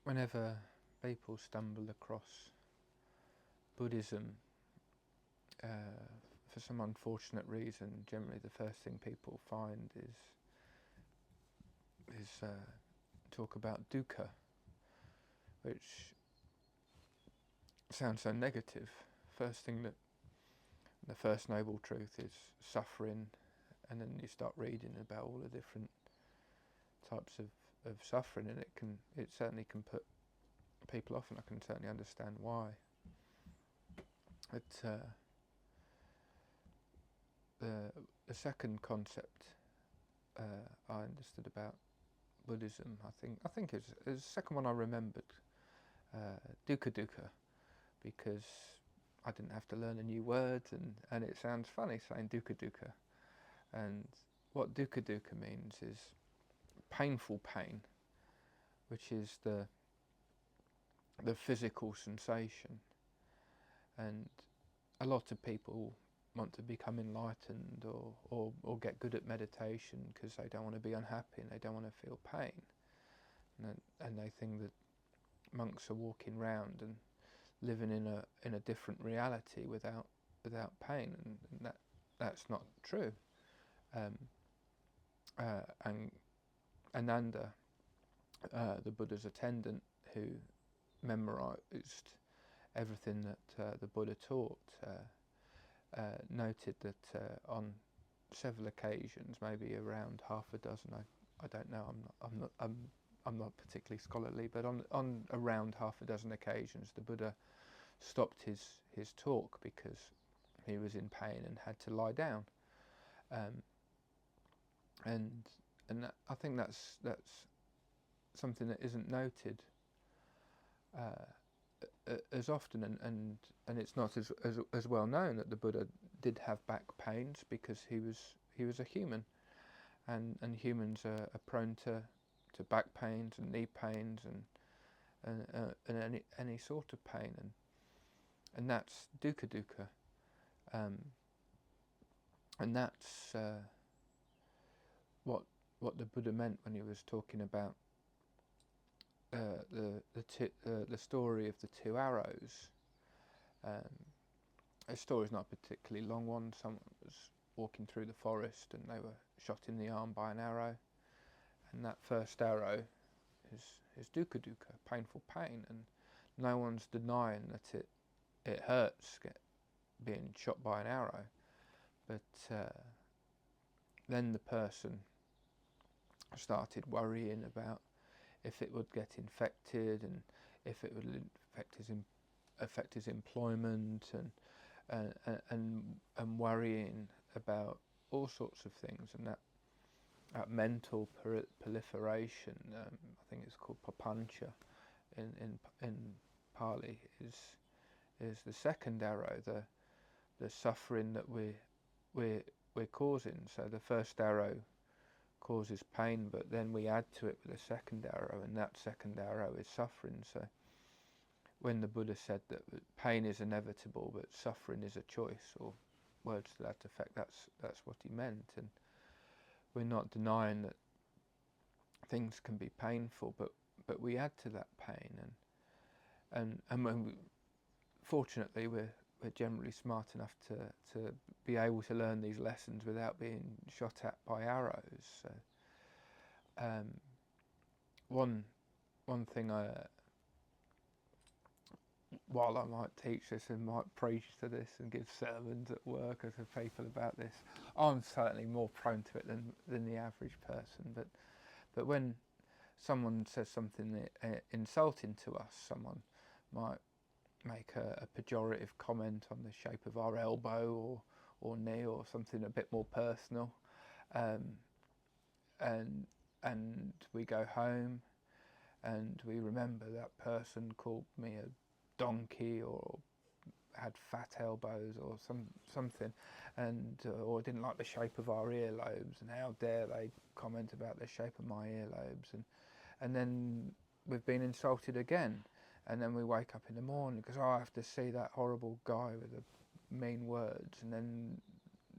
whenever people stumble across Buddhism, for some unfortunate reason, generally the first thing people find is talk about dukkha, which sounds so negative. The first noble truth is suffering, and then you start reading about all the different types of suffering, and it certainly can put people off, and I can certainly understand why. But the second concept I understood about Buddhism, I think is the second one I remembered, dukkha dukkha, because I didn't have to learn a new word, and it sounds funny saying dukkha dukkha. And what dukkha dukkha means is painful pain, which is the physical sensation. And a lot of people want to become enlightened or get good at meditation because they don't want to be unhappy and they don't want to feel pain. And they think that monks are walking around and living in a different reality without pain, and that's not true. And Ananda, the Buddha's attendant, who memorized everything that the Buddha taught, noted that on several occasions, maybe around half a dozen, I don't know, I'm not particularly scholarly, but on around half a dozen occasions, the Buddha stopped his talk because he was in pain and had to lie down. And I think that's something that isn't noted as often, and it's not as well known that the Buddha did have back pains because he was a human, and humans are prone to back pains and knee pains and any sort of pain, and that's dukkha dukkha, and that's what the Buddha meant when he was talking about the story of the two arrows. The story's not a particularly long one. Someone was walking through the forest and they were shot in the arm by an arrow, and that first arrow is dukkha dukkha, painful pain, and no one's denying that it hurts being shot by an arrow, but then the person started worrying about if it would get infected and if it would affect his employment, and worrying about all sorts of things, and that mental proliferation, I think it's called papancha in Pali, is the second arrow, the suffering that we're causing. So the first arrow causes pain, but then we add to it with a second arrow, and that second arrow is suffering. So when the Buddha said that pain is inevitable but suffering is a choice, or words to that effect, that's what he meant. And we're not denying that things can be painful, but we add to that pain, and when fortunately we're generally smart enough to be able to learn these lessons without being shot at by arrows. So one thing while I might teach this and might preach to this and give sermons at work to people about this, I'm certainly more prone to it than the average person. But when someone says something insulting to us, someone might make a pejorative comment on the shape of our elbow or knee, or something a bit more personal, and we go home and we remember that person called me a donkey or had fat elbows or something, and or didn't like the shape of our earlobes, and how dare they comment about the shape of my earlobes, and then we've been insulted again, and then we wake up in the morning because I have to see that horrible guy with the mean words, and then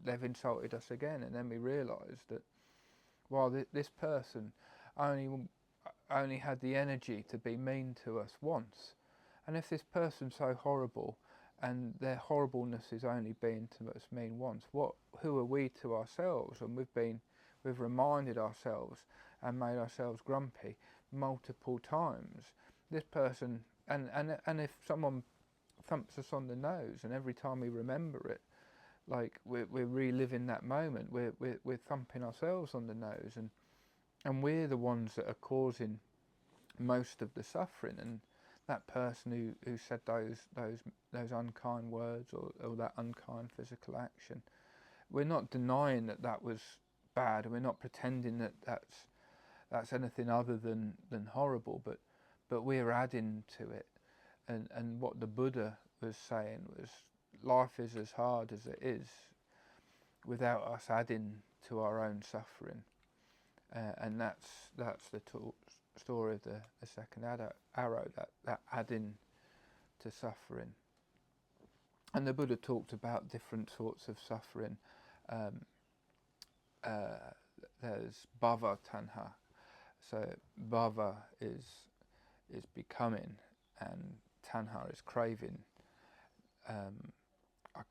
they've insulted us again, and then we realise that while this person only only had the energy to be mean to us once, and if this person's so horrible, and their horribleness is only being to us mean once, who are we to ourselves? And we've reminded ourselves and made ourselves grumpy multiple times. This person, and if someone thumps us on the nose, and every time we remember it, like we're reliving that moment, we're thumping ourselves on the nose, and we're the ones that are causing most of the suffering. And that person who said those unkind words, or that unkind physical action, we're not denying that was bad, and we're not pretending that that's anything other than horrible, but we're adding to it. And what the Buddha was saying was, life is as hard as it is without us adding to our own suffering. And that's the story of the second arrow, that adding to suffering. And the Buddha talked about different sorts of suffering. There's bhava tanha. So bhava is becoming, and tanha is craving. I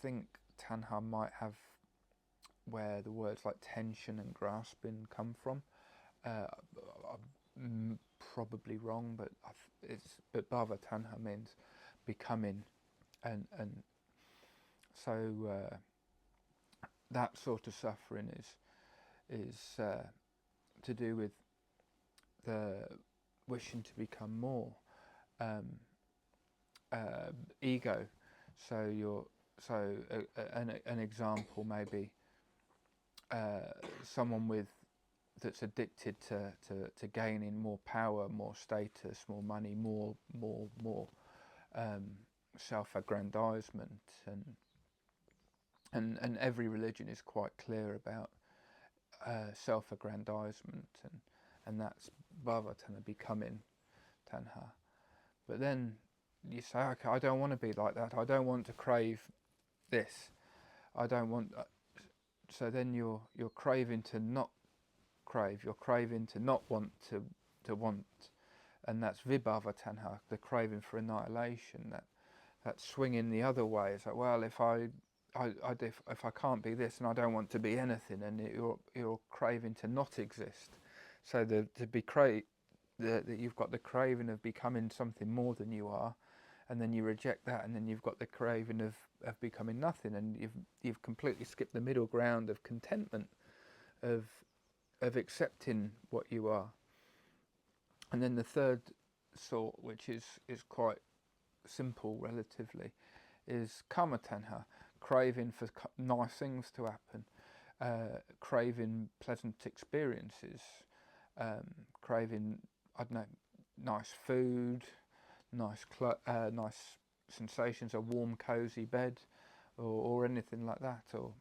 think tanha might have where the words like tension and grasping come from. I'm probably wrong, but bhava tanha means becoming, and so that sort of suffering is to do with the wishing to become more, ego. So an example maybe someone that's addicted to gaining more power, more status, more money, more self-aggrandizement, and every religion is quite clear about self-aggrandizement, and that's bhava tanha, becoming tanha. But then you say, okay, I don't want to be like that. I don't want to crave this. I don't want. So then you're craving to not crave. You're craving to not want to want, and that's vibhava tanha, the craving for annihilation. That swinging the other way. It's like, well, if I can't be this, and I don't want to be anything, and you're craving to not exist. So that you've got the craving of becoming something more than you are, and then you reject that, and then you've got the craving of becoming nothing, and you've completely skipped the middle ground of contentment, of accepting what you are. And then the third sort, which is quite simple relatively, is kama tanha, craving for nice things to happen, craving pleasant experiences, craving, I don't know, nice food, nice sensations, a warm, cosy bed, or anything like that. Or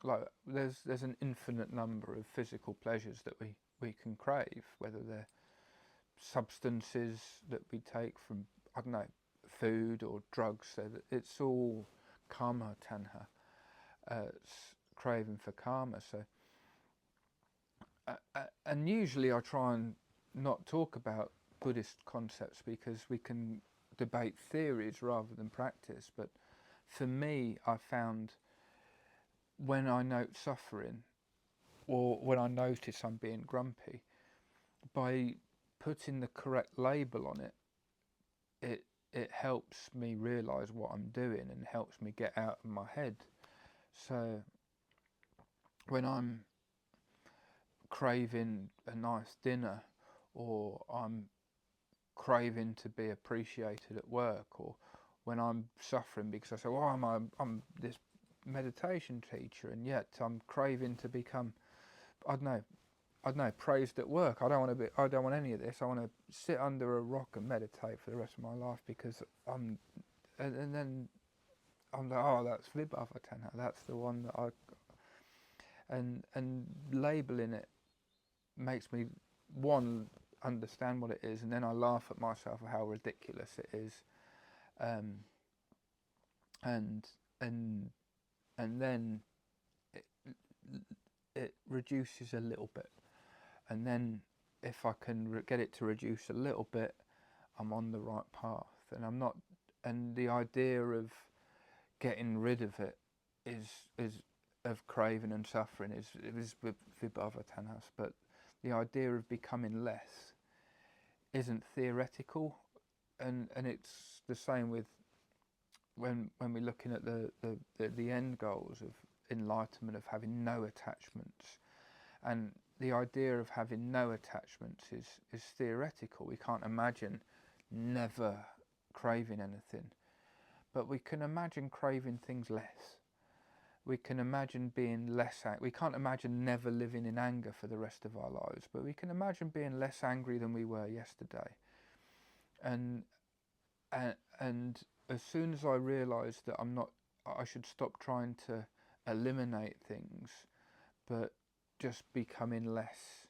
like there's an infinite number of physical pleasures that we can crave, whether they're substances that we take from, I don't know, food or drugs. So that it's all kama tanha, it's craving for karma. So and usually I try and not talk about Buddhist concepts because we can debate theories rather than practice. But for me, I found when I note suffering, or when I notice I'm being grumpy, by putting the correct label on it, it helps me realise what I'm doing and helps me get out of my head. So when I'm craving a nice dinner, or I'm craving to be appreciated at work, or when I'm suffering because I say, well, I'm this meditation teacher, and yet I'm craving to become, I don't know, praised at work. I don't want any of this. I want to sit under a rock and meditate for the rest of my life because and then I'm like, oh, that's vibhava tanha. That's the one that and labeling it makes me, one, understand what it is, and then I laugh at myself at how ridiculous it is, and then it reduces a little bit, and then if I can get it to reduce a little bit, I'm on the right path. And I'm not. And the idea of getting rid of it is of craving and suffering is with Vibhava-Tanas, but the idea of becoming less isn't theoretical, and it's the same with when we're looking at the end goals of enlightenment, of having no attachments. And the idea of having no attachments is theoretical. We can't imagine never craving anything, but we can imagine craving things less. We can imagine being less we can't imagine never living in anger for the rest of our lives, but we can imagine being less angry than we were yesterday. And as soon as I realised that I should stop trying to eliminate things, but just becoming less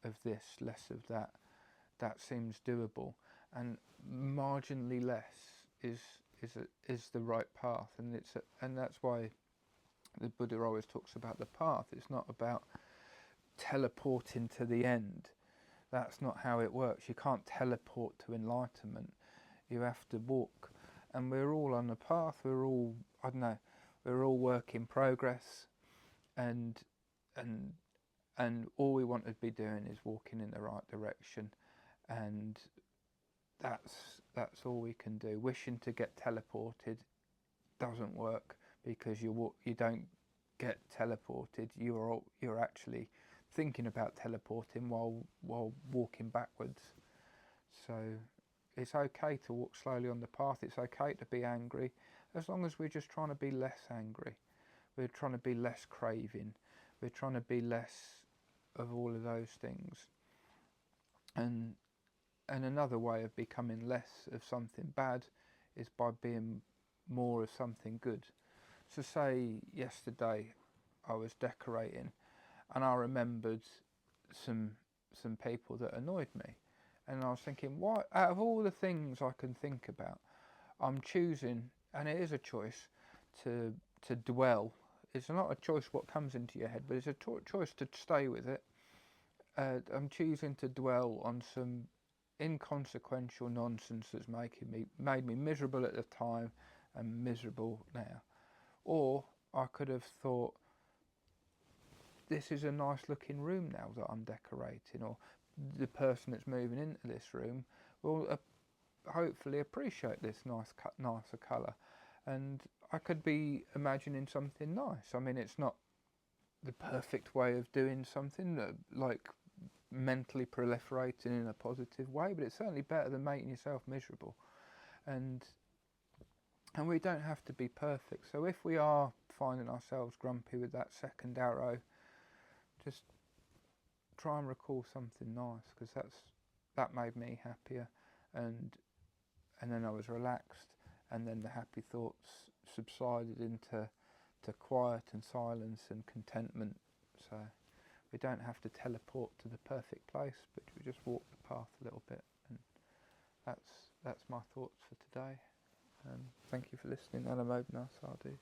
of this, less of that, that seems doable. And marginally less is the right path, and that's why the Buddha always talks about the path. It's not about teleporting to the end. That's not how it works. You can't teleport to enlightenment. You have to walk, and we're all on the path. We're all, I don't know, we're all work in progress, and all we want to be doing is walking in the right direction, and that's all we can do. Wishing to get teleported doesn't work, because you don't get teleported. You're actually thinking about teleporting while walking backwards. So it's okay to walk slowly on the path. It's okay to be angry, as long as we're just trying to be less angry. We're trying to be less craving. We're trying to be less of all of those things. And another way of becoming less of something bad is by being more of something good. So say yesterday I was decorating, and I remembered some people that annoyed me, and I was thinking, why, out of all the things I can think about, I'm choosing, and it is a choice, to dwell. It's not a choice what comes into your head, but it's a choice to stay with it. I'm choosing to dwell on some inconsequential nonsense that's made me miserable at the time and miserable now. Or I could have thought, this is a nice looking room now that I'm decorating, or the person that's moving into this room will hopefully appreciate this nicer colour, and I could be imagining something nice. I mean, it's not the perfect way of doing something, like mentally proliferating in a positive way, but it's certainly better than making yourself miserable. And we don't have to be perfect. So if we are finding ourselves grumpy with that second arrow, just try and recall something nice, because that made me happier, and then I was relaxed, and then the happy thoughts subsided into quiet and silence and contentment. So we don't have to teleport to the perfect place, but we just walk the path a little bit. And that's my thoughts for today. Thank you for listening. Namo Buddhaya Sadhu.